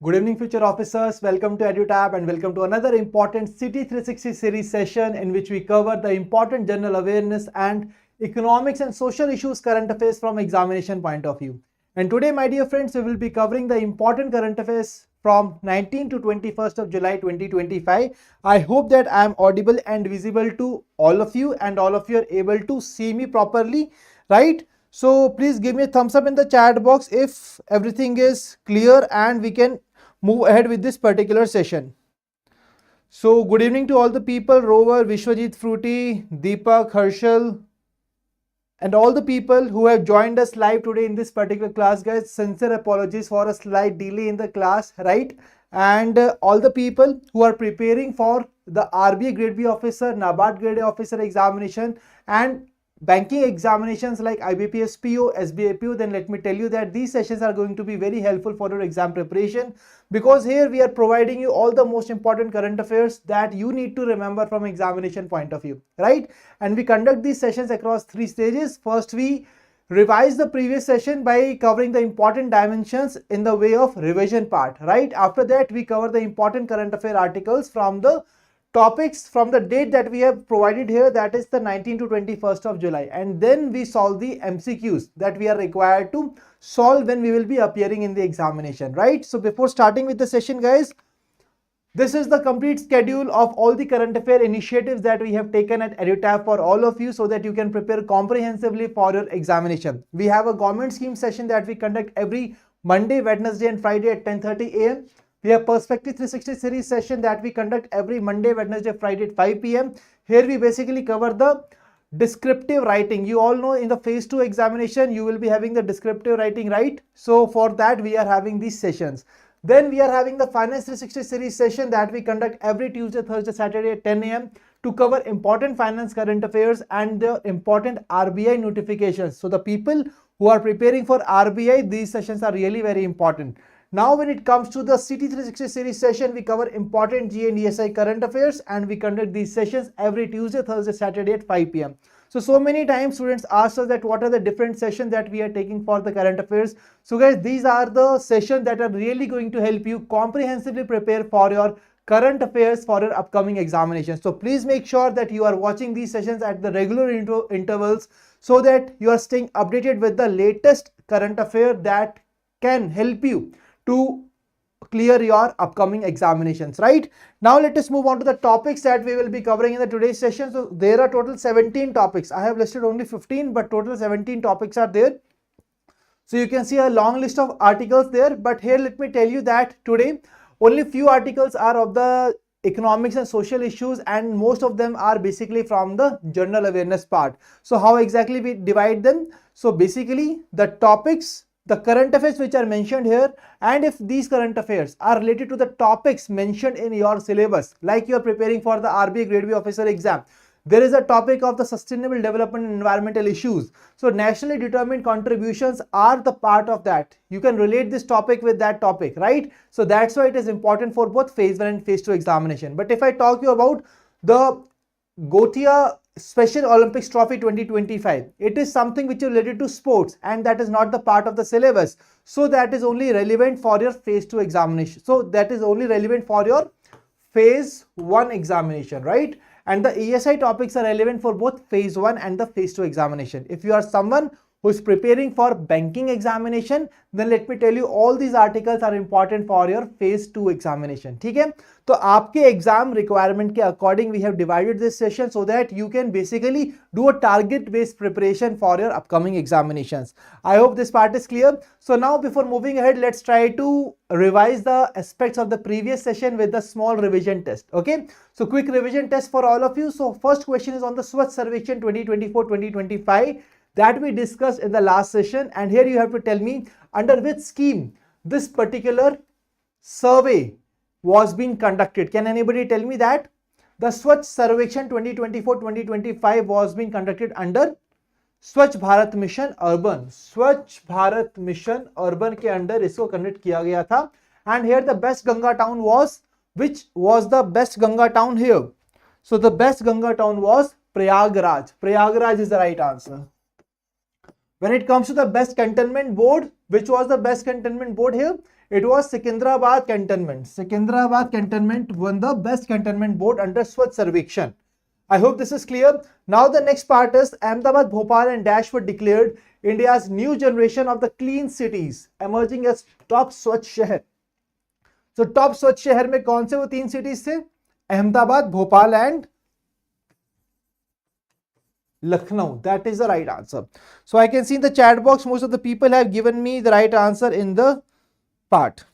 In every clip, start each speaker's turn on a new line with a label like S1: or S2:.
S1: Good evening, future officers. Welcome to EduTap and welcome to another important City 360 series session in which we cover the important general awareness and economics and social issues current affairs from examination point of view. And today, my dear friends, we will be covering the important current affairs from 19 to 21st of July 2025. I hope that I am audible and visible to all of you and all of you are able to see me properly, right? So please give me a thumbs up in the chat box if everything is clear and we can move ahead with this particular session. So good evening to all the people, Rover, Vishwajit, Fruity, Deepak, Harshal, and all the people who have joined us live today in this particular class, guys. Sincere apologies for a slight delay in the class, right? And all the people who are preparing for the RBI Grade B officer, NABARD Grade A officer examination and banking examinations like IBPS PO, SBI PO, then let me tell you that these sessions are going to be very helpful for your exam preparation, because here we are providing you all the most important current affairs that you need to remember from examination point of view, right? And we conduct these sessions across 3 stages. First, we revise the previous session by covering the important dimensions in the way of revision part, right? After that, we cover the important current affair articles from the topics from the date that we have provided here, that is the 19 to 21st of July, and then we solve the MCQs that we are required to solve when we will be appearing in the examination, right? So before starting with the session, guys, this is the complete schedule of all the current affair initiatives that we have taken at EduTap for all of you so that you can prepare comprehensively for your examination. We have a government scheme session that we conduct every Monday, Wednesday and Friday at 10:30 a.m. We have Perspective 360 series session that we conduct every Monday, Wednesday, Friday at 5 p.m. Here we basically cover the descriptive writing. You all know in the phase 2 examination, you will be having the descriptive writing, right? So for that, we are having these sessions. Then we are having the Finance 360 series session that we conduct every Tuesday, Thursday, Saturday at 10 a.m. to cover important finance current affairs and the important RBI notifications. So the people who are preparing for RBI, these sessions are really very important. Now, when it comes to the City 360 series session, we cover important G and ESI current affairs and we conduct these sessions every Tuesday, Thursday, Saturday at 5 p.m. So many times students ask us that what are the different sessions that we are taking for the current affairs. So guys, these are the sessions that are really going to help you comprehensively prepare for your current affairs for your upcoming examinations. So please make sure that you are watching these sessions at the regular intervals so that you are staying updated with the latest current affair that can help you to clear your upcoming examinations, right? Now let us move on to the topics that we will be covering in the today's session. So there are total 17 topics. I have listed only 15, but total 17 topics are there. So you can see a long list of articles there, but here let me tell you that today only few articles are of the economics and social issues and most of them are basically from the general awareness part. So how exactly we divide them? So basically the topics, the current affairs which are mentioned here, and if these current affairs are related to the topics mentioned in your syllabus, like you are preparing for the RBI Grade B officer exam, there is a topic of the sustainable development and environmental issues. So nationally determined contributions are the part of that. You can relate this topic with that topic, right? So that's why it is important for both phase 1 and phase 2 examination. But if I talk you about the Gothia Special Olympics Trophy 2025, it is something which is related to sports and that is not the part of the syllabus. So that is only relevant for your phase 2 examination. So that is only relevant for your phase 1 examination, right? And the ESI topics are relevant for both phase 1 and the phase 2 examination. If you are someone who is preparing for banking examination, then let me tell you all these articles are important for your phase 2 examination. ठीक है? तो आपके exam requirement के according we have divided this session so that you can basically do a target based preparation for your upcoming examinations. I hope this part is clear. So now before moving ahead, let's try to revise the aspects of the previous session with the small revision test. Okay, so quick revision test for all of you. So first question is on the Swachh Sarvekshan 2024-2025 that we discussed in the last session, and here you have to tell me under which scheme this particular survey was being conducted. Can anybody tell me that? The Swachh Sarvekshan 2024-2025 was being conducted under Swachh Bharat Mission Urban. Swachh Bharat Mission Urban के अंदर इसको conduct किया गया था, and here the best Ganga town was, which was the best Ganga town here? So the best Ganga town was Prayagraj. Prayagraj is the right answer. When it comes to the best cantonment board, which was the best cantonment board here? It was Secunderabad Cantonment. Secunderabad Cantonment won the best cantonment board under Swachh Sarvekshan. I hope this is clear. Now the next part is Ahmedabad, Bhopal and Dash were declared India's new generation of the clean cities, emerging as top Swachh Shahar. So top Swachh Shahar में कौन से वो 3 cities थे? Ahmedabad, Bhopal and Lucknow. That is the right answer. So I can see in the chat box most of the people have given me the right answer in the part.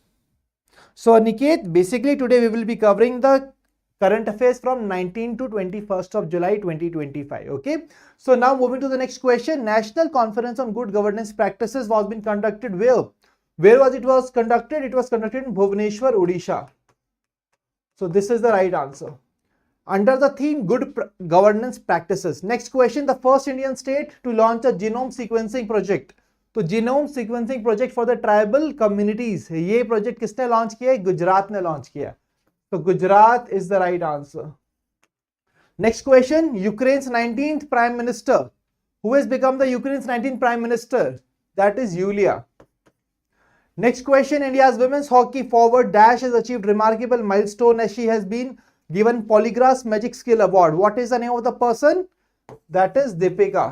S1: So Niket, basically today we will be covering the current affairs from 19 to 21st of July 2025. Okay. So now moving to the next question. National Conference on Good Governance Practices was being conducted where? Where was it was conducted? It was conducted in Bhubaneswar, Odisha. So this is the right answer. Under the theme Good Governance Practices. Next question. The first Indian state to launch a genome sequencing project. तो genome sequencing project for the tribal communities, ये project किसने launch किया है? गुजरात ने launch किया. तो Gujarat is the right answer. Next question. Ukraine's 19th prime minister, who has become the Ukraine's 19th prime minister? That is Yulia. Next question. India's women's hockey forward dash has achieved remarkable milestone as she has been given polygraph magic skill award. What is the name of the person? That is Deepika.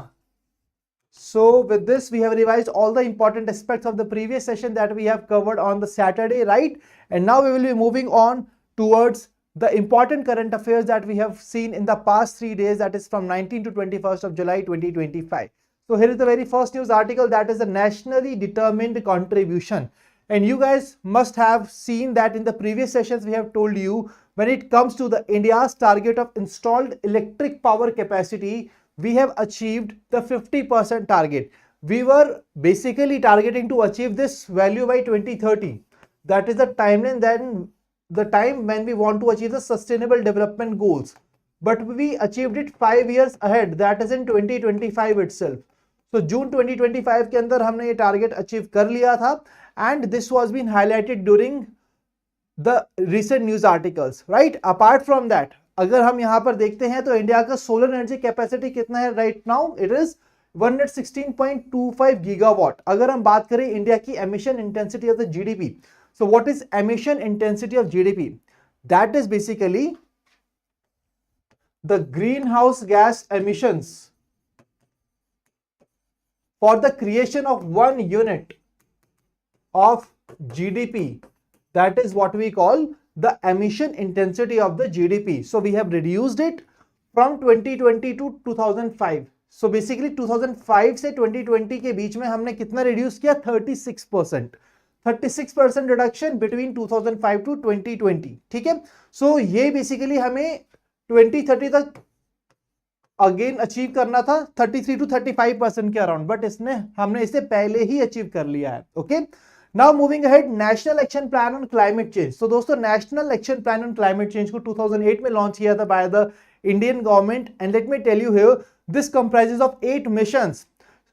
S1: So with this we have revised all the important aspects of the previous session that we have covered on the Saturday, right? And now we will be moving on towards the important current affairs that we have seen in the past 3 days, that is from 19 to 21st of July 2025. So here is the very first news article, that is the nationally determined contribution. And you guys must have seen that in the previous sessions we have told you, when it comes to the India's target of installed electric power capacity, we have achieved the 50% target. We were basically targeting to achieve this value by 2030. That is the timeline, then the time when we want to achieve the sustainable development goals. But we achieved it 5 years ahead, that is in 2025 itself. So June 2025 के अंदर हमने ये target achieve कर लिया था, and this was been highlighted during the recent news articles, right? Apart from that, अगर हम यहाँ पर देखते हैं तो इंडिया का सोलर एनर्जी कैपेसिटी कितना है right now? It is 116.25 gigawatt. अगर हम बात करें इंडिया की emission intensity of the GDP, so what is emission intensity of GDP? That is basically the green house gas emissions for the creation of 1 unit of GDP. That is what we call the emission intensity of the GDP. So we have reduced it from 2020 to 2005. So basically 2005 से 2020 के बीच में हमने कितना reduce किया? 36%. 36% reduction between 2005 to 2020. ठीक है. So ये basically हमें 2030 तक again achieve करना था 33 to 35% के around, but हमने इसे पहले ही achieve कर लिया है. Okay. Now moving ahead, National Action Plan on Climate Change. So दोस्तों National Action Plan on Climate Change को 2008 में launch किया था by the Indian government, and let me tell you here, this comprises of 8 missions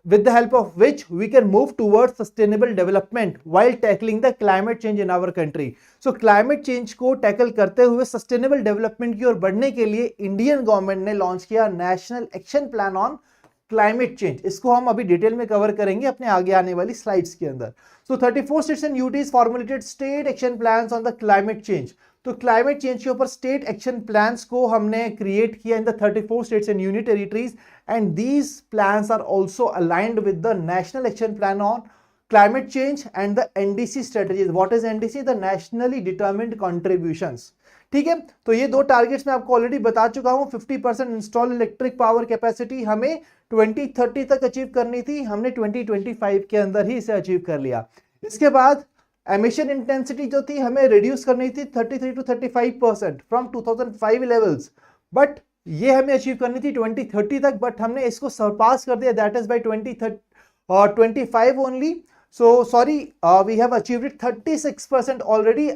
S1: with the help of which we can move towards sustainable development while tackling the climate change in our country. So climate change को tackle करते हुए sustainable development की ओर बढ़ने के लिए Indian government ने launch किया National Action Plan on climate change. इसको हम अभी डिटेल में कवर करेंगे अपने आगे आने वाली स्लाइड्स के अंदर. So 34 states and UTs formulated state action plans on the climate change. तो क्लाइमेट चेंज के ऊपर स्टेट एक्शन प्लान्स को हमने क्रिएट किया in the 34 states and union territories, and these plans are also aligned with the national action plan on climate change and the NDC strategies. What is NDC? The nationally determined contributions. ठीक है. तो ये 2 targets मैं आपको already बता चुका हूं. 50% install electric power capacity हमें 2030 तक अचीव करनी थी, हमने 2025 के अंदर ही इसे अचीव कर लिया. इसके बाद एमिशन इंटेंसिटी जो थी हमें रिड्यूस करनी थी 33 to 35% फ्रॉम 2005 लेवल्स, बट ये हमें अचीव करनी थी 2030 तक, बट हमने इसको सरपास कर दिया, that is by 2025 only. So sorry, we have achieved it 36% already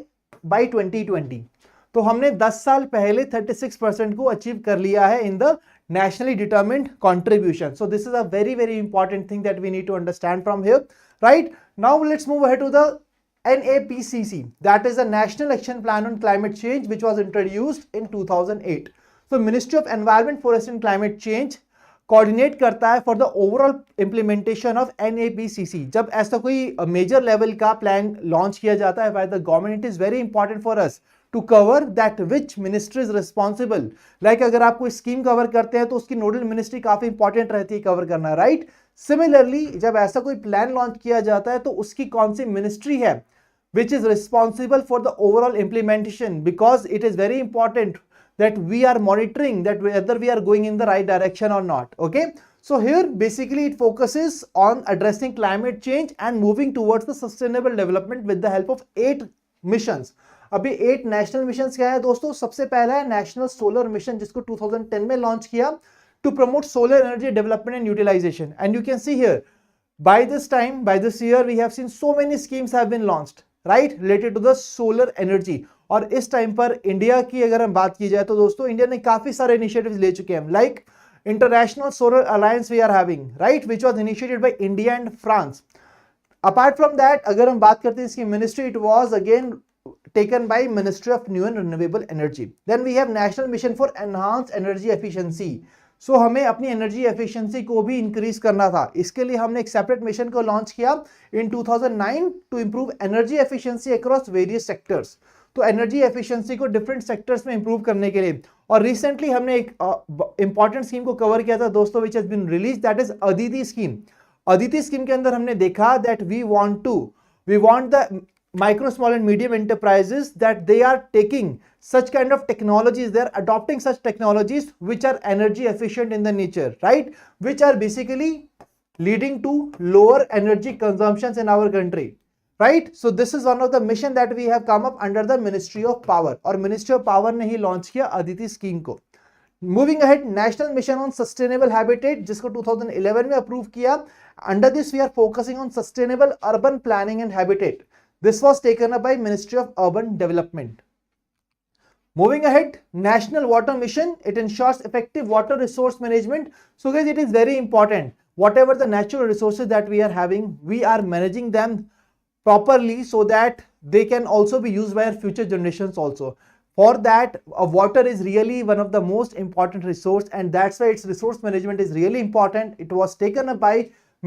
S1: by 2020. तो हमने 10 साल पहले 36% को अचीव कर लिया है in the nationally determined contribution. So this is a very, very important thing that we need to understand from here, right? Now let's move ahead to the NAPCC. That is the National Action Plan on Climate Change, which was introduced in 2008. So Ministry of Environment, Forest and Climate Change coordinate करता है for the overall implementation of NABCC। जब ऐसा कोई major level का plan launch किया जाता है by the government, it is very important for us to cover that which ministry is responsible. Like अगर आप कोई स्कीम कवर करते हैं तो उसकी नोडल मिनिस्ट्री काफी इंपॉर्टेंट रहती है कवर करना, राइट। सिमिलरली जब ऐसा कोई प्लान लॉन्च किया जाता है तो उसकी कौन सी मिनिस्ट्री है which is responsible for the overall implementation, because it is very important that we are monitoring that whether we are going in the right direction or not. Okay, so here basically it focuses on addressing climate change and moving towards the sustainable development with the help of 8 missions. अभी 8 national mission क्या है दोस्तों? सबसे पहला है national solar mission, जिसको 2010 में launch किया to promote solar energy development and utilization. And you can see here, by this time, by this year, we have seen so many schemes have been launched, right, related to the solar energy. और इस time पर India की अगर हम बात की जाए तो दोस्तों इंडिया ने काफी सारे इनिशिएटिव्स ले चुके हैं, like international solar alliance we are having, right, which was initiated by India and France. Apart from that अगर हम बात करते हैं इसकी ministry, it was again taken by Ministry of New and Renewable Energy. Then we have National Mission for Enhanced Energy Efficiency. So हमें अपनी energy efficiency को भी इंक्रीज करना था. इसके लिए हमने एक सेपरेट मिशन को लॉन्च किया in 2009 to improve energy efficiency across various sectors. तो एनर्जी एफिशिएंसी को डिफरेंट सेक्टर्स में इंप्रूव करने के लिए. और रिसेंटली हमने एक इंपॉर्टेंट स्कीम को कवर किया था दोस्तों, which has been release, that is Aditi scheme. Aditi scheme के अंदर हमने देखा that we want the micro, small and medium enterprises that they are taking such kind of technologies, they are adopting such technologies which are energy efficient in the nature, right, which are basically leading to lower energy consumptions in our country, right. So this is one of the mission that we have come up under the Ministry of Power, और Ministry of Power ने ही launch किया Aditi scheme को. Moving ahead, National Mission on Sustainable Habitat, जिसको 2011 में approve किया. Under this we are focusing on sustainable urban planning and habitat. This was taken up by Ministry of Urban Development. Moving ahead, National Water Mission, it ensures effective water resource management. So guys, it is very important. Whatever the natural resources that we are having, we are managing them properly so that they can also be used by our future generations also. For that, water is really one of the most important resource, and that's why its resource management is really important. It was taken up by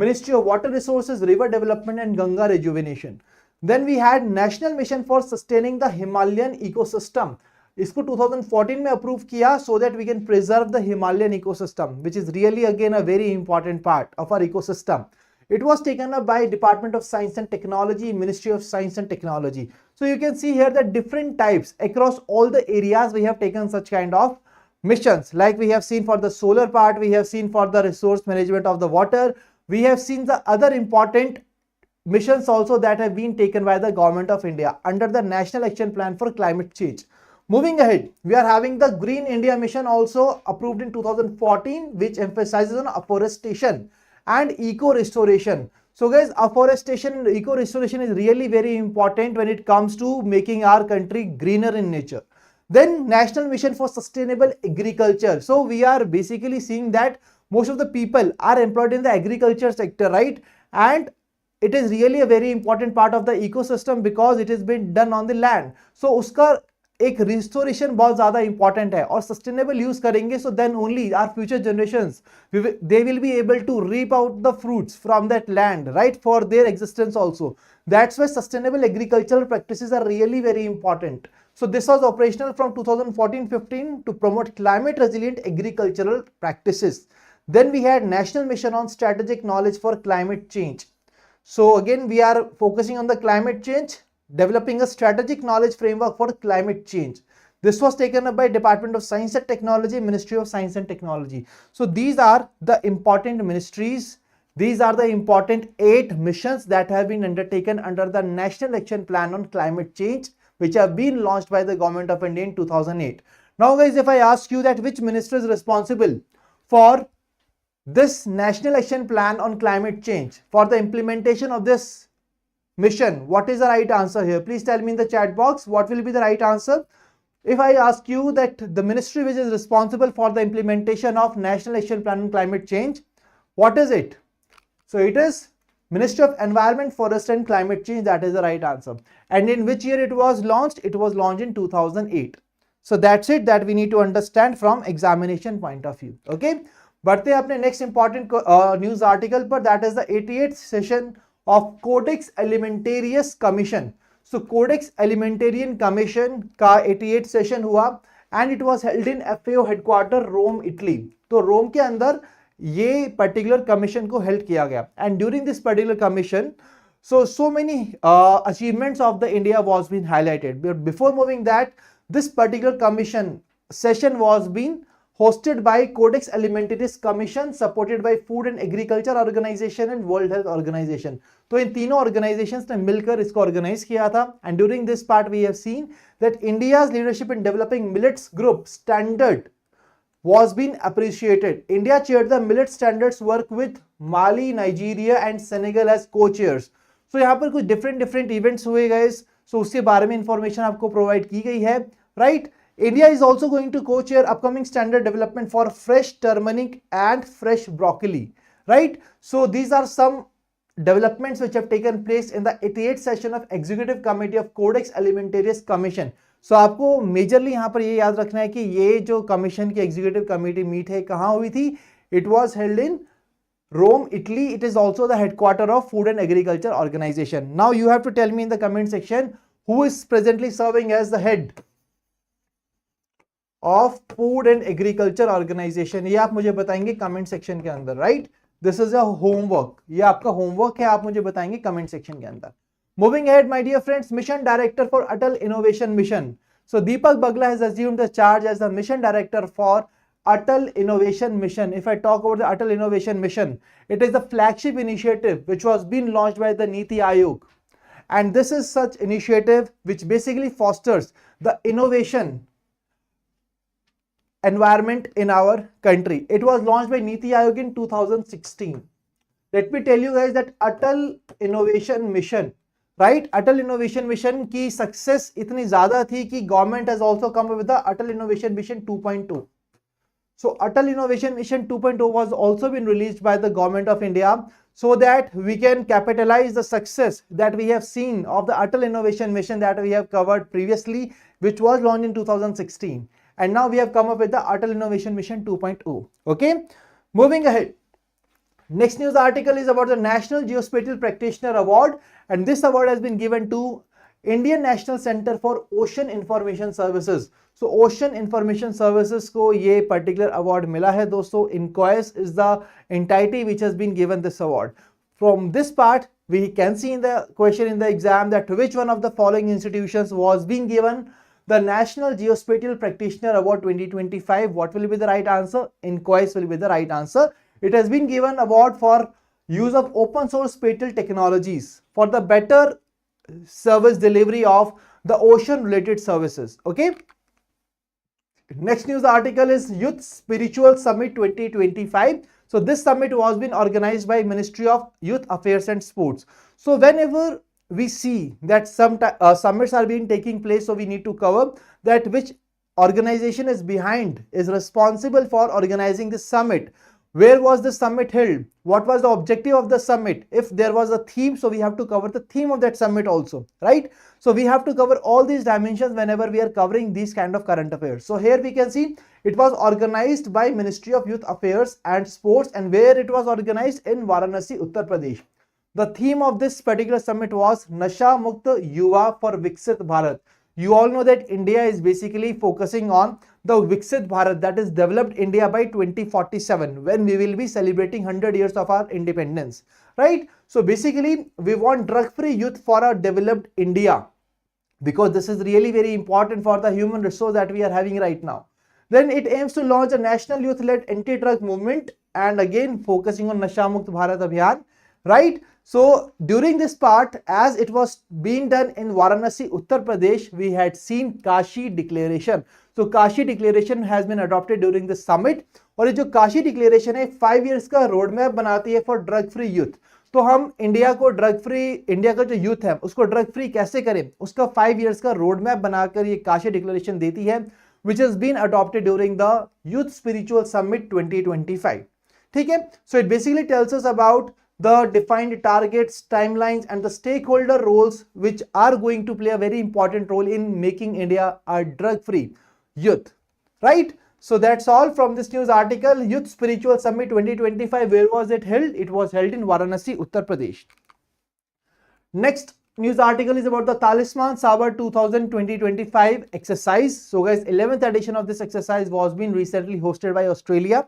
S1: Ministry of Water Resources, River Development and Ganga Rejuvenation. Then we had National Mission for Sustaining the Himalayan Ecosystem. इसको 2014 में approve किया so that we can preserve the Himalayan ecosystem, which is really again a very important part of our ecosystem. It was taken up by Department of Science and Technology, Ministry of Science and Technology. So you can see here that different types across all the areas we have taken such kind of missions. Like we have seen for the solar part, we have seen for the resource management of the water, we have seen the other important missions also that have been taken by the government of India under the National Action Plan for Climate Change. Moving ahead, we are having the Green India Mission also approved in 2014, which emphasizes on afforestation and eco-restoration. So guys, afforestation and eco-restoration is really very important when it comes to making our country greener in nature. Then National Mission for Sustainable Agriculture. So we are basically seeing that most of the people are employed in the agriculture sector, right? And it is really a very important part of the ecosystem because it has been done on the land. So उसका एक restoration बहुत ज़्यादा important है, और sustainable use करेंगे so then only our future generations they will be able to reap out the fruits from that land, right, for their existence also. That's why sustainable agricultural practices are really very important. So this was operational from 2014-15 to promote climate resilient agricultural practices. Then we had National Mission on Strategic Knowledge for Climate Change. So again, we are focusing on the climate change, developing a strategic knowledge framework for climate change. This was taken up by Department of Science and Technology, Ministry of Science and Technology. So these are the important ministries. These are the important 8 missions that have been undertaken under the National Action Plan on Climate Change, which have been launched by the Government of India in 2008. Now guys, if I ask you that which minister is responsible for this National Action Plan on Climate Change, for the implementation of this mission, what is the right answer here? Please tell me in the chat box what will be the right answer. If I ask you that the ministry which is responsible for the implementation of National Action Plan on Climate Change, what is it? So it is Ministry of Environment, Forest and Climate Change. That is the right answer. And in which year it was launched? It was launched in 2008. So that's it that we need to understand from examination point of view. Okay. बढ़ते हैं अपने next important news article पर, that is the 88th session of Codex Alimentarius Commission. So Codex Alimentarian Commission का 88th session हुआ and it was held in FAO headquarter Rome, Italy. तो Rome के अंदर ये पर्टिकुलर कमीशन को held किया गया and during this particular commission so many achievements of the India was being highlighted. But before moving that, this particular commission session was being hosted by Codex Alimentarius Commission supported by Food and Agriculture Organization and World Health Organization. तो इन तीनों organizations ने मिलकर इसको organize किया था and during this part we have seen that India's leadership in developing millets group standard was being appreciated. India chaired the millet standards work with Mali, Nigeria and Senegal as co-chairs. So यहाँ पर कुछ different events हुए guys. So उसके बारे में information आपको provide की गई है, right? India is also going to co-chair upcoming standard development for fresh turmeric and fresh broccoli, right? So these are some developments which have taken place in the 88th session of Executive Committee of Codex Alimentarius Commission. So आपको majorly यहाँ पर ये याद रखना है कि ये जो कमीशन की एग्जीक्यूटिव कमेटी मीट है कहाँ हुई थी? It was held in Rome, Italy. It is also the headquarter of Food and Agriculture Organization. Now you have to tell me in the comment section who is presently serving as the head of Food and Agriculture Organization. ये आप मुझे बताएंगे comment section के अंदर, right? This is a homework. ये आपका homework है, आप मुझे बताएंगे comment section के अंदर. Moving ahead, my dear friends, Mission Director for Atal Innovation Mission. So Deepak Bagla has assumed the charge as the Mission Director for Atal Innovation Mission. If I talk about the Atal Innovation Mission, it is the flagship initiative which was being launched by the Niti Aayog, and this is such initiative which basically fosters the innovation environment in our country. It was launched by Niti Aayog in 2016. Let me tell you guys that Atal Innovation Mission, right? Atal Innovation Mission की success इतनी ज़्यादा थी कि government has also come up with the Atal Innovation Mission 2.2. So Atal Innovation Mission 2.0 was also been released by the government of India so that we can capitalize the success that we have seen of the Atal Innovation Mission that we have covered previously, which was launched in 2016. And now we have come up with the Atal Innovation Mission 2.0. Okay, moving ahead. Next news article is about the National Geospatial Practitioner Award, and this award has been given to Indian National Center for Ocean Information Services. So Ocean Information Services को ये particular award मिला है दोस्तों. INCOIS is the entity which has been given this award. From this part, we can see in the question in the exam that which one of the following institutions was being given the National Geospatial Practitioner Award 2025. What will be the right answer? INCOIS will be the right answer. It has been given award for use of open source spatial technologies for the better service delivery of the ocean related services. Okay. Next news article is Youth Spiritual Summit 2025. So this summit was been organized by Ministry of Youth Affairs and Sports. So whenever we see that some summits are being taking place, so we need to cover that which organization is behind, is responsible for organizing this summit. Where was the summit held? What was the objective of the summit? If there was a theme, so we have to cover the theme of that summit also, right? So we have to cover all these dimensions whenever we are covering these kind of current affairs. So here we can see it was organized by Ministry of Youth Affairs and Sports, and where it was organized in Varanasi, Uttar Pradesh. The theme of this particular summit was Nasha Mukta Yuva for Viksit Bharat. You all know that India is basically focusing on the Viksit Bharat, that is developed India by 2047, when we will be celebrating 100 years of our independence, right? So basically we want drug-free youth for a developed India, because this is really very important for the human resource that we are having right now. Then it aims to launch a national youth-led anti-drug movement, and again focusing on Nasha Mukt Bharat Abhiyan, right? So during this part, as it was being done in Varanasi, Uttar Pradesh, we had seen Kashi Declaration. So Kashi Declaration has been adopted during the summit, और ये जो Kashi declaration है 5 years का road map बनाती है for drug free youth. तो हम India को ड्रग फ्री, इंडिया का जो यूथ है उसको ड्रग फ्री कैसे करें, उसका 5 years का रोड मैप बनाकर ये काशी डिक्लेरेशन देती है, which has been adopted during the Youth Spiritual Summit 2025. ठीक है, so it basically tells us about the defined targets, timelines and the stakeholder roles which are going to play a very important role in making India a drug free youth, right? So that's all from this news article. Youth Spiritual Summit 2025, where was it held? It was held in Varanasi, Uttar Pradesh. Next news article is about the Talisman Sabar 2020-25 exercise. So guys, 11th edition of this exercise was being recently hosted by Australia.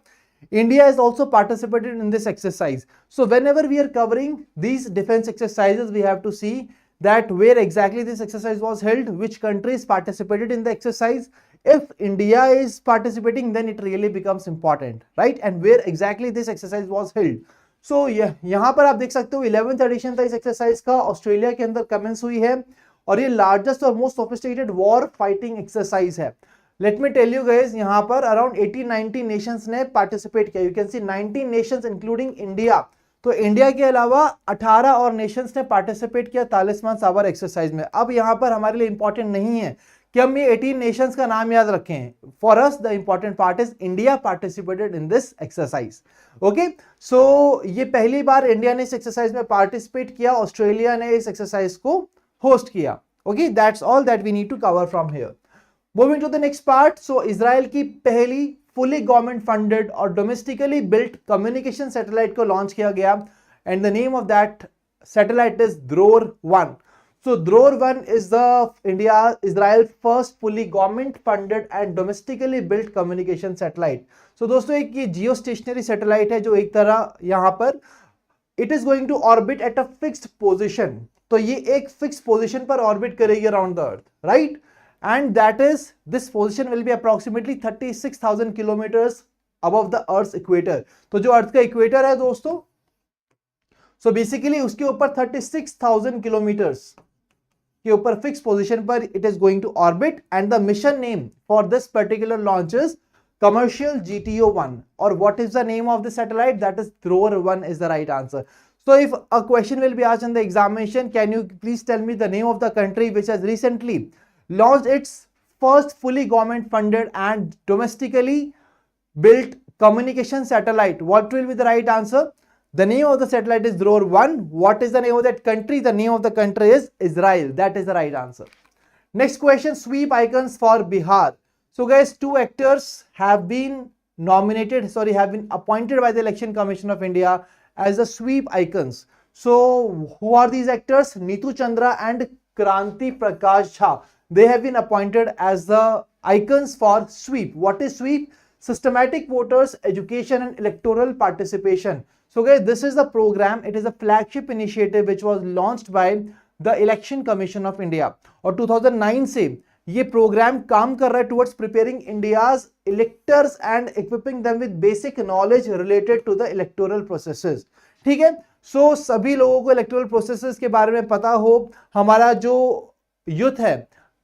S1: India has also participated in this exercise. So whenever we are covering these defense exercises, we have to see that where exactly this exercise was held, which countries participated in the exercise. If India is participating, then it really becomes important, right? And where exactly this exercise was held. So यहाँ पर आप देख सकते हो 11th addition था इस exercise का, Australia के अंदर कमेंस हुई है और ये लार्जेस्ट और most sophisticated war fighting exercise है. Let me tell you guys, यहाँ पर अराउंड 80-90 नेशंस ने पार्टिसिपेट किया. You can see 19 nations including India. तो इंडिया के अलावा 18 और नेशंस ने पार्टिसिपेट किया तालिस्मान साबर एक्सरसाइज में. अब यहाँ पर हमारे लिए इंपॉर्टेंट नहीं है कि हम ये 18 नेशंस का नाम याद रखें. For us the important part is India participated in this exercise. Okay, so ये पहली बार इंडिया ने इस एक्सरसाइज में पार्टिसिपेट किया, ऑस्ट्रेलिया ने इस एक्सरसाइज को होस्ट किया. Okay, that's all that we need to cover from here. Moving to the next part. So Israel की पहली फुली गवर्नमेंट फंडेड और डोमेस्टिकली बिल्ट कम्युनिकेशन सैटेलाइट को लॉन्च किया गया and the name of that satellite is Dror one. So Drone-1 is the Israel's first fully government funded and domestically built communication satellite. So दोस्तों एक ये geostationary satellite है जो एक तरह यहाँ पर it is going to orbit at a fixed position. तो ये एक fixed position पर orbit करेगी around the earth, right? And that is, this position will be approximately 36,000 kilometers above the earth's equator. तो जो अर्थ का इक्वेटर है दोस्तों, so basically उसके ऊपर 36,000 किलोमीटर्स के ऊपर फिक्स पोजीशन पर it is going to orbit and the mission name for this particular launch is commercial GTO-1. और what is the name of the satellite? That is Drone-1 is the right answer. So if a question will be asked in the examination, can you please tell me the name of the country which has recently launched its first fully government funded and domestically built communication satellite? What will be the right answer? The name of the satellite is Drone-1. What is the name of that country? The name of the country is Israel. That is the right answer. Next question, sweep icons for Bihar. So guys, two actors have been appointed by the Election Commission of India as the sweep icons. So who are these actors? Neetu Chandra and Kranti Prakash Jha. They have been appointed as the icons for sweep. What is sweep? Systematic voters education and electoral participation. So guys, this is the program. It is a flagship initiative which was launched by the Election Commission of India. और 2009 से ये programme काम कर रहा है towards preparing India's electors and equipping them with basic knowledge related to the electoral processes. ठीक है, so सभी लोगों को electoral processes के बारे में पता हो. हमारा जो यूथ है,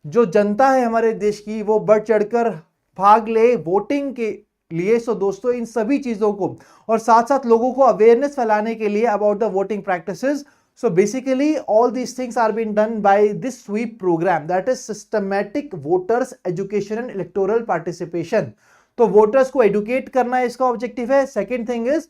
S1: जो जनता है हमारे देश की, वो बढ़ चढ़कर भाग ले वोटिंग के लिए. सो दोस्तों इन सभी चीजों को और साथ साथ लोगों को अवेयरनेस फैलाने के लिए about the voting practices. So basically all these things are been done by this स्वीप program, that is systematic voters education and electoral participation. तो वोटर्स को एडुकेट करना इसका ऑब्जेक्टिव है. सेकेंड थिंग इज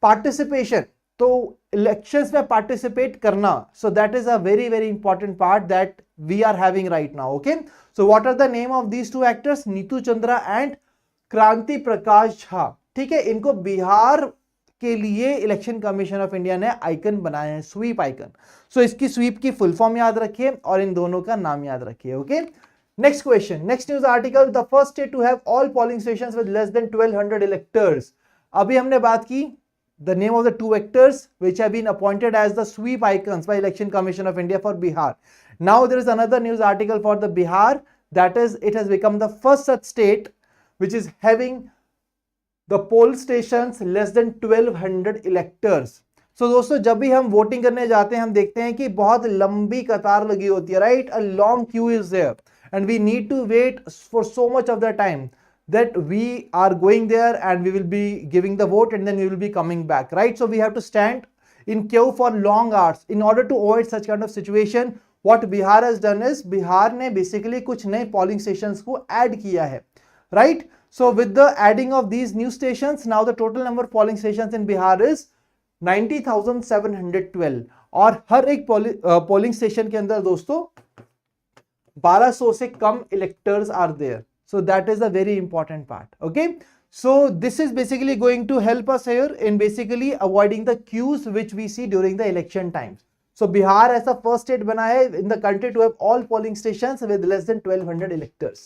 S1: पार्टिसिपेशन, तो इलेक्शंस में participate करना. So that is a very very important part that we are having right now. Okay, so what are the name of these two actors? Neetu Chandra and क्रांति प्रकाश झा. ठीक है, इनको बिहार के लिए election commission of India ने icon बनाए हैं, स्वीप आइकन. सो इसकी स्वीप की फुल फॉर्म याद रखिए और इन दोनों का नाम याद रखिए. Okay, next question, next news article, the first state to have all polling stations with less than 1200 electors. अभी हमने बात की the name of the two actors which have been appointed as the sweep icons by Election Commission of India for Bihar. Now there is another news article for the Bihar, that is it has become the first such state which is having the poll stations less than 1200 electors. So दोस्तों जब भी हम voting करने जाते हैं हम देखते हैं कि बहुत लंबी कतार लगी होती है, right? A long queue is there and we need to wait for so much of the time that we are going there and we will be giving the vote and then we will be coming back, right? So we have to stand in queue for long hours. In order to avoid such kind of situation, what Bihar has done is Bihar ने basically कुछ नए polling stations को add किया है, right? So with the adding of these new stations, now the total number of polling stations in Bihar is 90,712. और हर एक polling station के अंदर दोस्तों 1200 से कम electors are there. So that is a very important part. Okay, so this is basically going to help us here in basically avoiding the queues which we see during the election times. So Bihar as a first state bana hai in the country to have all polling stations with less than 1200 electors.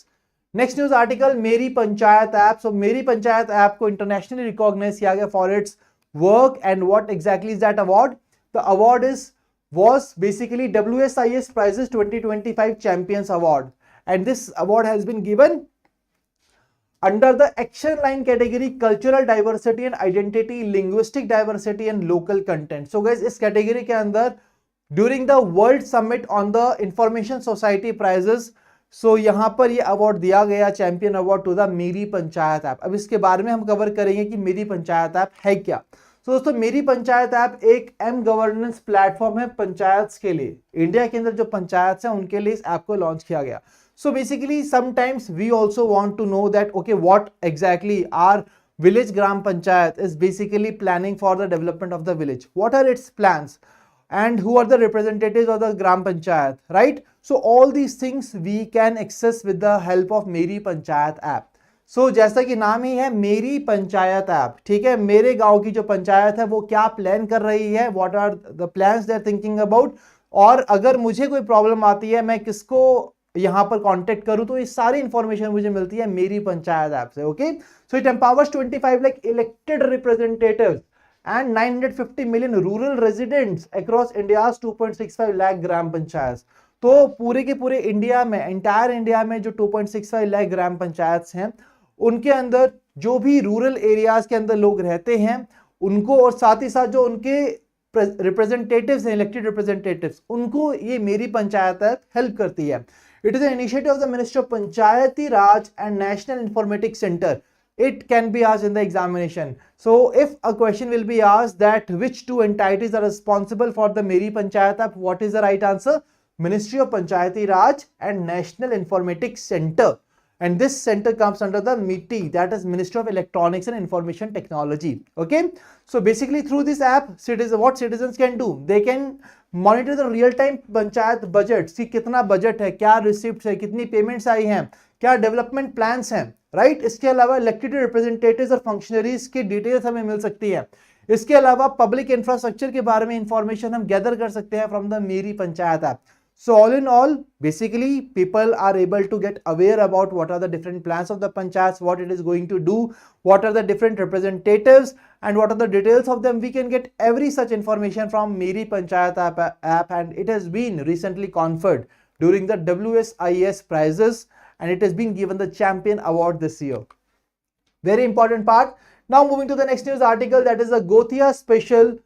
S1: Next news article, Meri Panchayat app. So Meri Panchayat app को internationally recognized किया गया for its work. And what exactly is that award? The award was basically WSIS Prizes 2025 Champions Award, and this award has been given under the action line category cultural diversity and identity, linguistic diversity and local content. So guys, इस category के अंदर during the World Summit on the Information Society Prizes, so यहाँ पर ये award दिया गया champion award to the Meri panchayat app. अब इसके बारे में हम कवर करेंगे कि मेरी पंचायत ऐप है क्या. तो दोस्तों मेरी पंचायत ऐप एक एम गवर्नेंस प्लेटफॉर्म है पंचायत के लिए. इंडिया के अंदर जो पंचायत है उनके लिए इस ऐप को लॉन्च किया गया. So basically sometimes we also want to know that okay, what exactly our village gram panchayat is basically planning for the development of the village. What are its plans and who are the representatives of the gram panchayat, right? So all these things we can access with the help of Meri Panchayat app. So जैसा कि नाम ही है मेरी panchayat app, ठीक है, मेरे गांव की जो पंचायत है वो क्या प्लान कर रही है, what are the plans they are thinking about, और अगर मुझे कोई प्रॉब्लम आती है मैं किसको यहां पर कांटेक्ट करूं, तो ये सारी इंफॉर्मेशन मुझे मिलती है मेरी पंचायत ऐप से. Okay, so it empowers 25 lakh elected representatives and 950 million rural residents across India's 2.65 lakh gram panchayat. तो पूरे के पूरे इंडिया में, एंटायर इंडिया में जो 2.65 लाख ग्राम पंचायत हैं उनके अंदर जो भी रूरल एरियाज के अंदर लोग रहते हैं उनको, और साथ ही साथ जो उनके रिप्रेजेंटेटिव्स हैं, इलेक्टेड रिप्रेजेंटेटिव्स, उनको ये मेरी पंचायत ऐप हेल्प करती है. It is an initiative of the Ministry of Panchayati Raj and National Informatics Center. It can be asked in the examination. So if a question will be asked that which two entities are responsible for the Meri Panchayat app, what is the right answer? Ministry of Panchayati Raj and National Informatics Center. And this center comes under the MITI, that is Ministry of Electronics and Information Technology. Okay, so basically through this app, what citizens can do, they can monitor the real time panchayat budget कि कितना budget है, क्या receipt है, कितनी payments आई हैं, क्या development plans हैं, right. इसके अलावा इलेक्टेड रिप्रेजेंटेटिव्स और फंक्शनरीज की डिटेल्स हमें मिल सकती है. इसके अलावा पब्लिक इंफ्रास्ट्रक्चर के बारे में इंफॉर्मेशन हम गैदर कर सकते हैं from the Meri panchayat app. So all in all, basically people are able to get aware about what are the different plans of the panchayats, what it is going to do, what are the different representatives and what are the details of them. We can get every such information from Meri Panchayat app, and it has been recently conferred during the WSIS prizes and it has been given the champion award this year. Very important part. Now moving to the next news article, that is the Gothia Special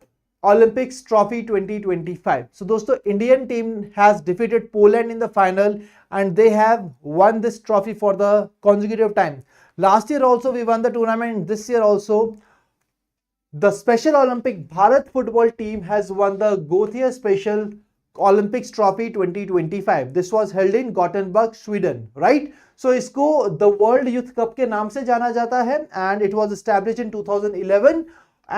S1: Olympics Trophy 2025. So दोस्तों Indian team has defeated Poland in the final and they have won this trophy for the consecutive time. Last year also we won the tournament. This year also the Special Olympic Bharat football team has won the Gothia Special Olympics Trophy 2025. This was held in Gothenburg, Sweden, right? So इसको the World Youth Cup के नाम से जाना जाता है and it was established in 2011.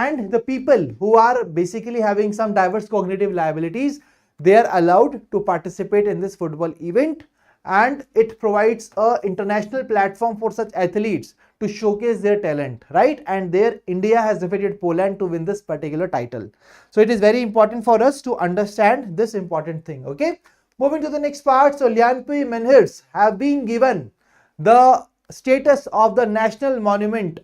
S1: And the people who are basically having some diverse cognitive liabilities, they are allowed to participate in this football event, and it provides a international platform for such athletes to showcase their talent, right? And there India has defeated Poland to win this particular title. So it is very important for us to understand this important thing. Okay, moving to the next part. So Lianpui menhirs have been given the status of the national monument,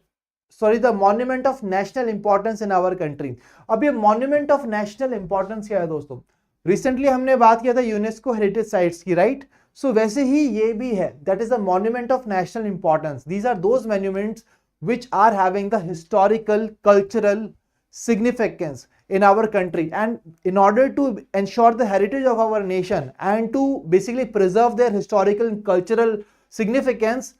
S1: the monument of national importance in our country. अब ये monument of national importance क्या है दोस्तों? Recently हमने बात किया था UNESCO heritage sites की, राइट? सो वैसे ही ये भी है, that is the monument of national importance. These are those monuments which are having the historical, cultural significance in our country, and in order to ensure the heritage of our nation and to basically preserve their historical and cultural significance,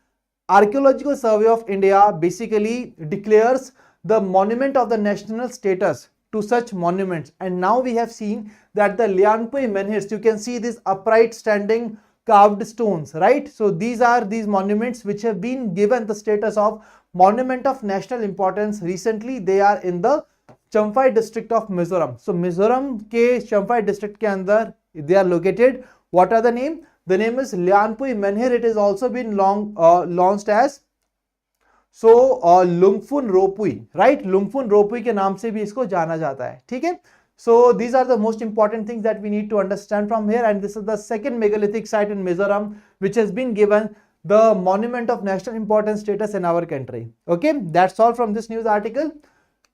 S1: Archaeological Survey of India basically declares the monument of the national status to such monuments. And now we have seen that the Lianpui menhirs, you can see these upright standing carved stones, right? So these are these monuments which have been given the status of monument of national importance. Recently they are in the Champhai district of Mizoram. So Mizoram के Champhai district के अंदर they are located. What are the name? The name is Lianpui Menhir. It is also been launched as Lungphun Ropui, right, Lungphun Ropui के नाम से भी इसको जाना जाता है, ठीक है. So these are the most important things that we need to understand from here, and this is the second megalithic site in Mizoram which has been given the monument of national importance status in our country. Okay, that's all from this news article.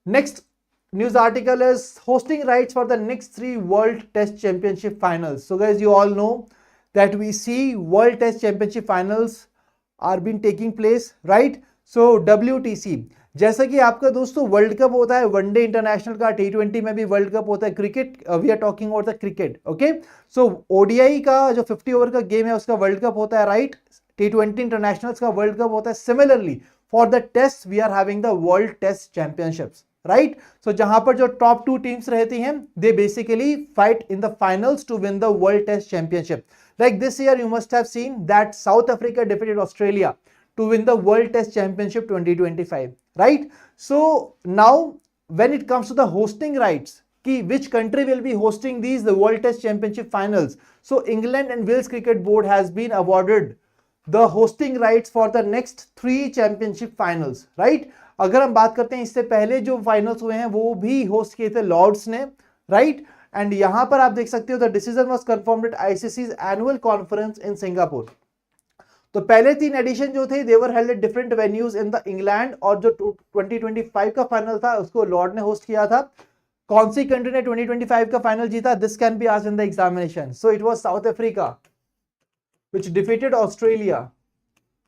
S1: Next news article is hosting rights for the next 3 World Test Championship finals. So guys, you all know that we see World Test Championship finals are been taking place, right? So WTC, जैसा कि आपका दोस्तों world cup होता है one day international का, T20 में भी world cup होता है, cricket we are talking about the cricket. Okay, so ODI का जो 50 ओवर का गेम है उसका वर्ल्ड कप होता है, राइट. T20 इंटरनेशनल्स का वर्ल्ड कप होता है. Similarly for the test we are having the World Test Championships, right. So जहां पर जो टॉप 2 टीम्स रहती हैं they basically fight in the finals to win the World Test Championship. Like this year you must have seen that South Africa defeated Australia to win the World Test Championship 2025, right? So now when it comes to the hosting rights, which country will be hosting the World Test Championship finals? So England and Wales Cricket Board has been awarded the hosting rights for the next 3 championship finals, right? अगर हम बात करते हैं इससे पहले जो finals हुए हैं वो भी होस्ट किए थे लॉर्ड्स ने, राइट. एंड यहां पर आप देख सकते हो the decision was confirmed at ICC's annual conference in Singapore. तो पहले 3 एडिशन जो थे they were held at different venues in the England, और जो 2025 का फाइनल था उसको लॉर्ड ने होस्ट किया था. कौन सी कंट्री ने 2025 का फाइनल जीता? This can be asked in the examination. So it was south Africa which defeated Australia.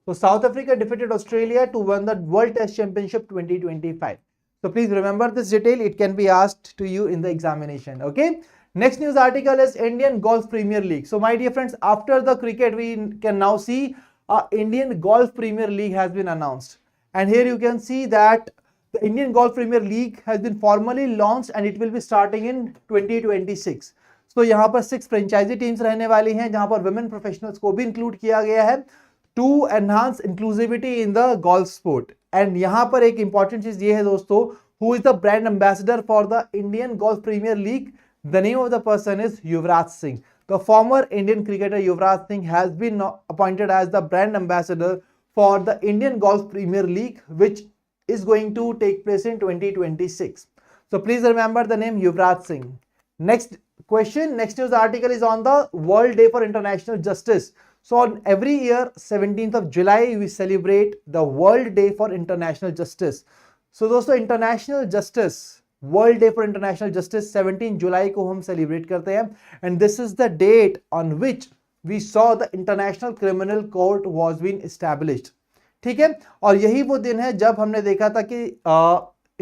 S1: So South Africa defeated Australia to win the World Test Championship 2025. So please remember this detail. It can be asked to you in the examination. Okay. Next news article is Indian Golf Premier League. So my dear friends, after the cricket, we can now see Indian Golf Premier League has been announced. And here you can see that the Indian Golf Premier League has been formally launched and it will be starting in 2026. So यहाँ पर 6 franchise teams रहने वाली हैं जहाँ पर women professionals को भी include किया गया है to enhance inclusivity in the golf sport. And यहाँ पर एक important चीज ये है दोस्तों, who is the brand ambassador for the Indian Golf Premier League? The name of the person is Yuvraj Singh. The former Indian cricketer Yuvraj Singh has been appointed as the brand ambassador for the Indian Golf Premier League, which is going to take place in 2026. So please remember the name Yuvraj Singh. Next question, next news article is on the World Day for International Justice. So on every year 17th of July we celebrate the World Day for International Justice. So दोस्तों International Justice, World Day for International Justice 17 जुलाई को हम celebrate करते हैं, and this is the date on which we saw the International Criminal Court was being established. ठीक है, और यही वो दिन है जब हमने देखा था कि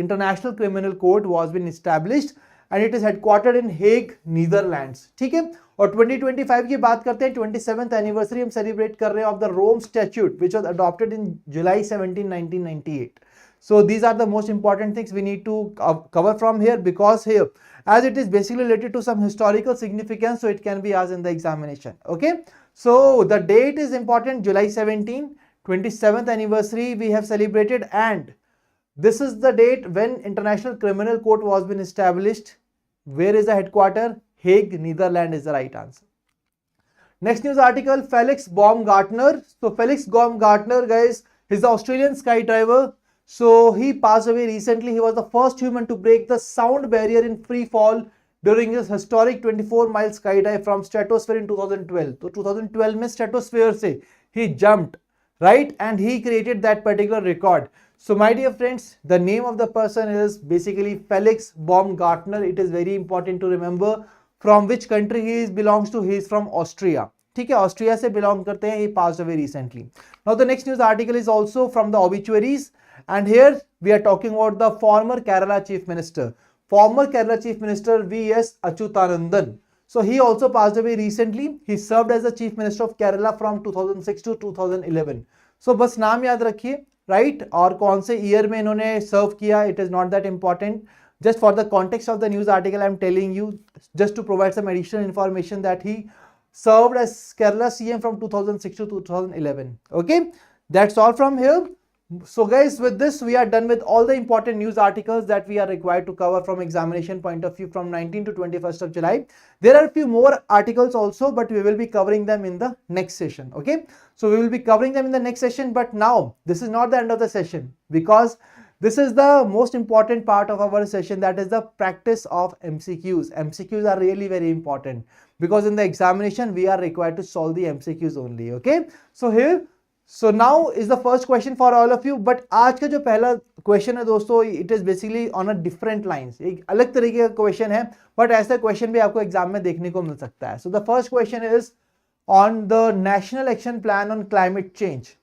S1: International Criminal Court was being established and it is headquartered in Hague, Netherlands. ठीक है, और 2025 की बात करते हैं, 27th एनिवर्सरी हम सेलिब्रेट कर रहे हैं of the Rome statute which was adopted in July 17, 1998. So these are the most important things we need to cover from here, because here as it is basically related to some historical significance, so it can be asked in the examination. Okay, so the date is important, July 17, 27th anniversary we have celebrated, and this is the date when International Criminal Court was been established. Where is the headquarter? Hague, Netherlands is the right answer. Next news article, Felix Baumgartner. So Felix Baumgartner, guys, he's the Australian skydiver. So he passed away recently. He was the first human to break the sound barrier in free fall during his historic 24-mile skydive from stratosphere in 2012. So 2012 में stratosphere से he jumped, right? And he created that particular record. So my dear friends, the name of the person is basically Felix Baumgartner. It is very important to remember from which country he belongs to. He is from Austria. ठीक है, Austria से belong करते हैं. He passed away recently. Now the next news article is also from the obituaries, and here we are talking about the former Kerala Chief Minister. Former Kerala Chief Minister V.S. Achyutanandan. So he also passed away recently. He served as the Chief Minister of Kerala from 2006 to 2011. So बस नाम याद रखिए, right? और कौन से year में इन्होंने सर्व किया, it is not that important. Just for the context of the news article, I am telling you just to provide some additional information that he served as Kerala CM from 2006 to 2011. Okay, that's all from here. So guys, with this we are done with all the important news articles that we are required to cover from examination point of view from 19 to 21st of July. There are a few more articles also, but we will be covering them in the next session. Okay, so we will be covering them in the next session, but now this is not the end of the session, because this is the most important part of our session, that is the practice of MCQs. MCQs are really very important because in the examination we are required to solve the MCQs only. Okay, so now is the first question for all of you, but आज का जो पहला question है दोस्तों, it is basically on a different lines, एक अलग तरीके का question है, but ऐसा question भी आपको एग्जाम में देखने को मिल सकता है. So the first question is on the National Action Plan on Climate Change.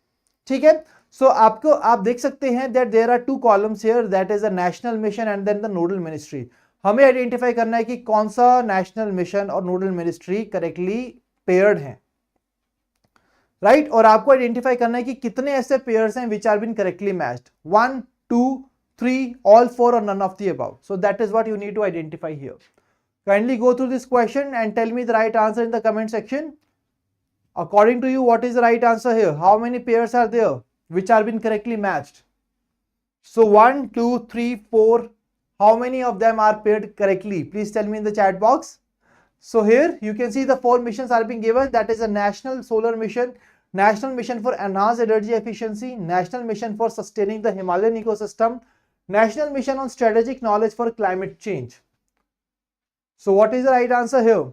S1: ठीक है, so आप देख सकते हैं that there are two columns here, that is a national mission and then the nodal ministry. हमें आइडेंटिफाई करना है कि कौन सा नेशनल मिशन और नोडल मिनिस्ट्री करेक्टली पेयर्ड हैं, राइट और आपको आइडेंटिफाई करना है कि कितने ऐसे पेयर्स हैं which are been correctly matched, 1 2 3 all 4 और none of the above. So that is what you need to identify here. Kindly go through this question and tell me the right answer in the comment section. According to you what is the right answer here? How many pairs are there which are been correctly matched? So 1 2 3 4, how many of them are paired correctly? Please tell me in the chat box. So here you can see the 4 missions are being given, that is a national solar mission, national mission for enhanced energy efficiency, national mission for sustaining the Himalayan ecosystem, national mission on strategic knowledge for climate change. So what is the right answer here?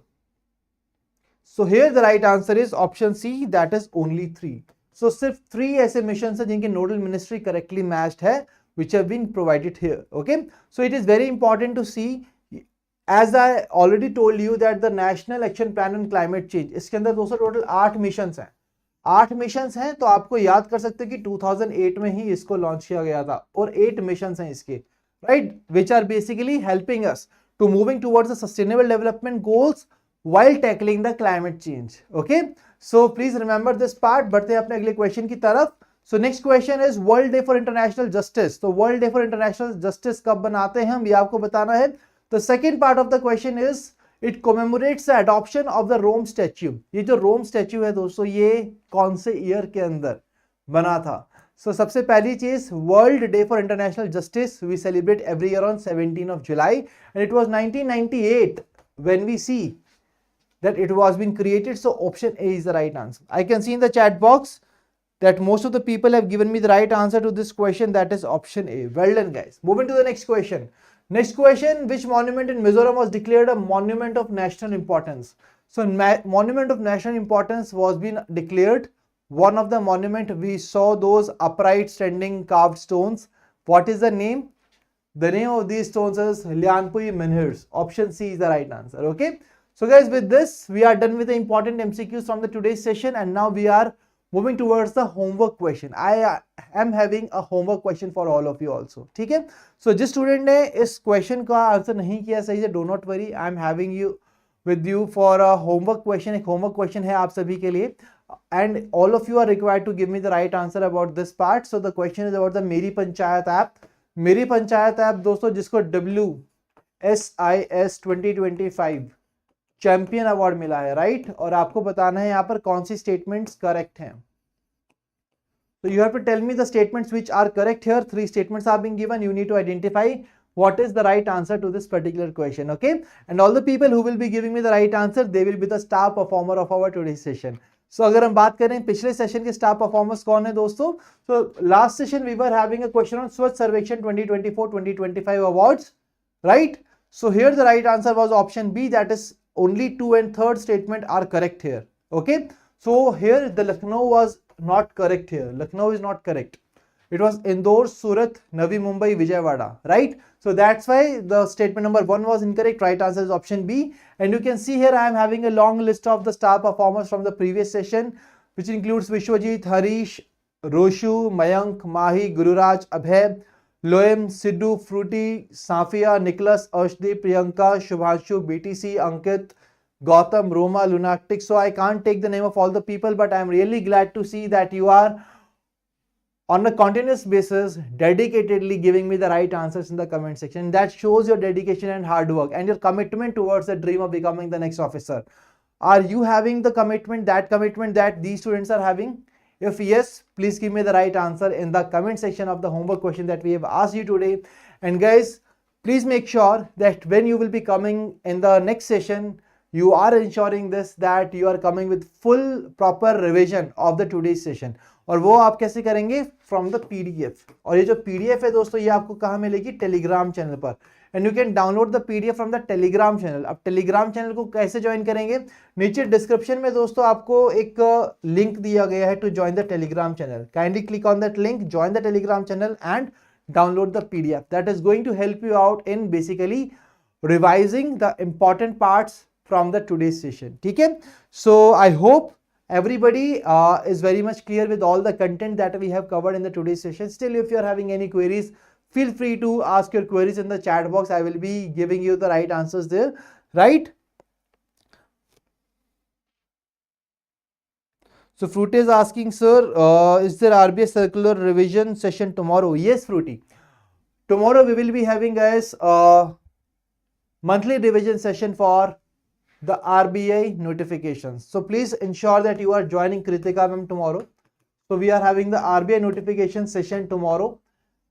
S1: So here the right answer is option C, that is only 3. So सिर्फ 3 ऐसे missions हैं जिनके nodal ministry correctly matched है, which have been provided here. Okay, so it is very important to see, as I already told you that the National Action Plan on Climate Change, इसके अंदर दोस्तों total 8 missions हैं. 8 missions हैं तो आपको याद कर सकते हैं कि 2008 में ही इसको लॉन्च किया गया था और 8 मिशंस हैं इसके, right, which are basically helping us to moving towards the sustainable development goals while tackling the climate change. Okay, so please remember this part. बढ़ते हैं अपने अगले क्वेश्चन की तरफ. So next question is World Day for International Justice. तो World Day for International Justice कब बनाते हैं हम, ये आपको बताना है. The second part of the question is it commemorates the adoption of the Rome Statute. ये जो Rome Statute है दोस्तों, ये कौन से ईयर के अंदर बना था? So सबसे पहली चीज, World Day for International Justice we celebrate every year on 17th of July, and it was 1998 when we see that it was been created. So option A is the right answer. I can see in the chat box that most of the people have given me the right answer to this question, that is option A. Well done guys. Moving to the next question. Next question, which monument in Mizoram was declared a monument of national importance? So monument of national importance was been declared. One of the monument, we saw those upright standing carved stones. What is the name? The name of these stones is Lianpui menhirs. Option C is the right answer. Okay, so guys, with this we are done with the important MCQs from the today's session, and now we are moving towards the homework question. I am having a homework question for all of you also. ठीक है, so जिस student ने इस question का answer नहीं किया सही से, do not worry, I am having you with you for a homework question. एक होमवर्क क्वेश्चन है आप सभी के लिए, and all of you are required to give me the right answer about this part. So the question is about the Meri panchayat app. मेरी panchayat app दोस्तों, जिसको WSIS 2025 champion award मिला है, राइट, और आपको बताना है यहाँ पर कौन सी स्टेटमेंट्स करेक्ट हैं. So you have to tell me the statements which are correct here. 3 statements are being given. You need to identify what is the right answer to this particular question. Okay, and all the people who will be giving me the right answer, they will be the star performer of our today's session. So अगर हम बात करें पिछले session के star performers कौन है दोस्तों, so last session we were having a question on Swachh Sarvekshan 2024-2025 awards, right? So here the right answer was option B, that is only 2 and 3rd statement are correct here. Okay, so here the Lucknow was not correct here. Lucknow is not correct. It was Indore, Surat, Navi Mumbai, Vijayawada, right? So that's why the statement number 1 was incorrect. Right answer is option B. And you can see here I am having a long list of the star performers from the previous session, which includes Vishwajit, Harish, Roshu, Mayank, Mahi, Gururaj, Abhay, Loem, Sidhu, Fruity, Safia, Nicholas, Arshdeep, Priyanka, Shubhanshu, BTC, Ankit, Gautam, Roma, Lunatic. So I can't take the name of all the people, but I'm really glad to see that you are on a continuous basis dedicatedly giving me the right answers in the comment section. That shows your dedication and hard work and your commitment towards the dream of becoming the next officer. Are you having the commitment that these students are having? If yes, please give me the right answer in the comment section of the homework question that we have asked you today. And guys, please make sure that when you will be coming in the next session, you are ensuring this that you are coming with full proper revision of the today's session. और वो आप कैसे करेंगे? From the PDF. और ये जो PDF है दोस्तों, ये आपको कहाँ मिलेगी? टेलीग्राम चैनल पर. And you can download the PDF from the Telegram channel. अब टेलीग्राम चैनल को कैसे ज्वाइन करेंगे? नीचे डिस्क्रिप्शन में दोस्तों आपको एक लिंक दिया गया है to join the Telegram channel. Kindly click on that link, join the Telegram channel and download the PDF. That is going to help you out in basically revising the important parts from the today's session. ठीक है? So I hope everybody is very much clear with all the content that we have covered in the today's session. Still, if you are having any queries, feel free to ask your queries in the chat box. I will be giving you the right answers there, right? So Fruity is asking, sir, is there RBI circular revision session tomorrow? Yes, Fruity. Tomorrow we will be having, guys, a monthly revision session for the RBI notifications. So please ensure that you are joining Kritika ma'am tomorrow. So we are having the RBI notification session tomorrow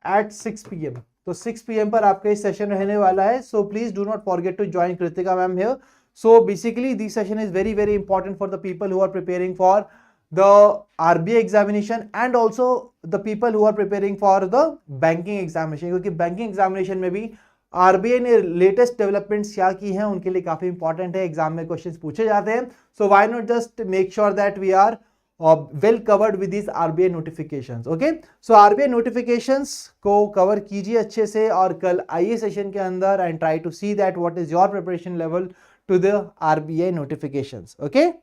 S1: at 6 PM. So 6 PM पर आपका इस session रहने वाला है. So please do not forget to join Kritika ma'am here. So basically this session is very, very important for the people who are preparing for the RBI examination and also the people who are preparing for the banking examination, क्योंकि banking examination में भी RBI ने latest developments क्या की हैं उनके लिए काफी important है. एग्जाम में क्वेश्चंस पूछे जाते हैं. So why not just make sure that we are well covered with these RBI notifications. Okay, so RBI notifications को cover कीजिए अच्छे से और कल आइए सेशन के अंदर and try to see that what is your preparation level to the RBI notifications. Okay.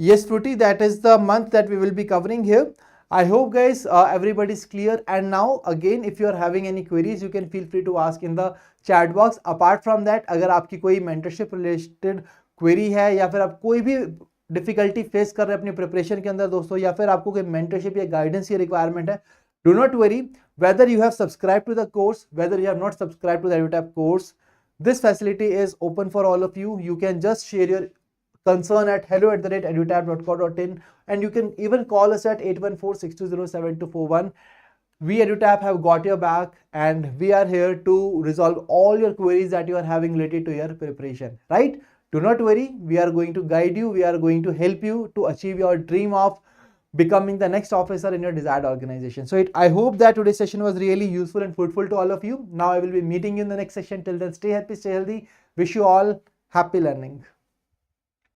S1: Yes, Fruity, that is the month that we will be covering here. I hope, guys, everybody is clear. And now, again, if you are having any queries, you can feel free to ask in the chat box. Apart from that, अगर आपकी कोई mentorship related query है या फिर आप कोई भी difficulty face कर रहे हैं अपनी preparation के अंदर दोस्तों, या फिर आपको कोई mentorship या guidance की requirement है, do not worry. Whether you have subscribed to the course, whether you have not subscribed to the EduTap course, this facility is open for all of you. You can just share your concern at hello@edutap.co.in and you can even call us at 8146207241. We EduTap have got your back and we are here to resolve all your queries that you are having related to your preparation, right? Do not worry, we are going to guide you, we are going to help you to achieve your dream of becoming the next officer in your desired organization. So I hope that today's session was really useful and fruitful to all of you. Now I will be meeting you in the next session. Till then, stay happy, stay healthy. Wish you all happy learning.